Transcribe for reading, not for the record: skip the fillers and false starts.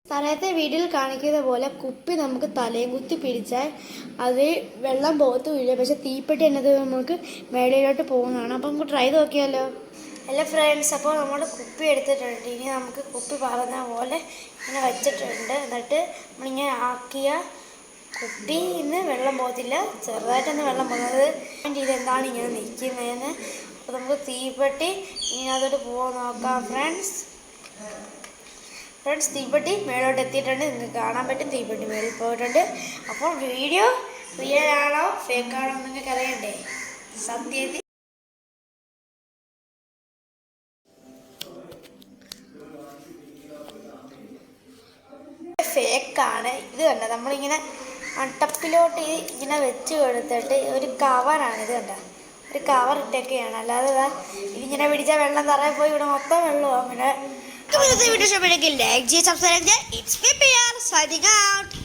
തലയത്തെ വീഡിയോയിൽ കാണിക്കുന്ന പോലെ കുപ്പി നമുക്ക് തലയും കുത്തി പിടിച്ചാൽ അത് വെള്ളം പോകത്തുമില്ല. പക്ഷെ തീപ്പെട്ടി എന്നത് നമുക്ക് മേടയിലോട്ട് പോകുന്നതാണ്. അപ്പം നമുക്ക് ട്രൈ നോക്കിയാലോ? ഹലോ ഫ്രണ്ട്സ്, അപ്പോൾ നമ്മൾ കുപ്പി എടുത്തിട്ടുണ്ട്. ഇനി നമുക്ക് കുപ്പി പറഞ്ഞ പോലെ ഇങ്ങനെ വെച്ചിട്ടുണ്ട്. എന്നിട്ട് നമ്മളിങ്ങനെ ആക്കിയ കുപ്പിയിൽ നിന്ന് വെള്ളം പോകത്തില്ല, ചെറുതായിട്ടൊന്ന് വെള്ളം പോകുന്നത്. ഇതെന്താണ് ഇങ്ങനെ നിൽക്കുന്നതെന്ന്. അപ്പോൾ നമുക്ക് തീപ്പെട്ടി ഇനി അതോട്ട് പോകാൻ നോക്കാം ഫ്രണ്ട്സ്. തീപ്പെട്ടി മേലോട്ട് എത്തിയിട്ടുണ്ട്. നിങ്ങൾക്ക് കാണാൻ പറ്റും തീപ്പെട്ടി മേളിൽ പോയിട്ടുണ്ട്. അപ്പോൾ വീഡിയോ റിയൽ ആണോ ഫേക്ക് ആണോ നിങ്ങൾക്ക് അറിയണ്ടേ? സത്യത്തിൽ ഫേക്കാണ്. ഇത് കണ്ട നമ്മളിങ്ങനെ ടപ്പിലോട്ട് ഇങ്ങനെ വെച്ച് കൊടുത്തിട്ട് ഒരു കവറാണ്. ഇത് കണ്ട ഒരു കവർ ഇട്ടൊക്കെയാണ്. അല്ലാതെ ഇതിങ്ങനെ പിടിച്ചാൽ വെള്ളം തറയിൽ പോയി ഇവിടെ മൊത്തം വെള്ളമാകും. പിന്നെ വീഡിയോ ഇഷ്ടപ്പെടുമെങ്കിൽ ലൈക്ക് ചെയ്യുക, സബ്സ്ക്രൈബ് ചെയ്യുക. It's PPR signing out.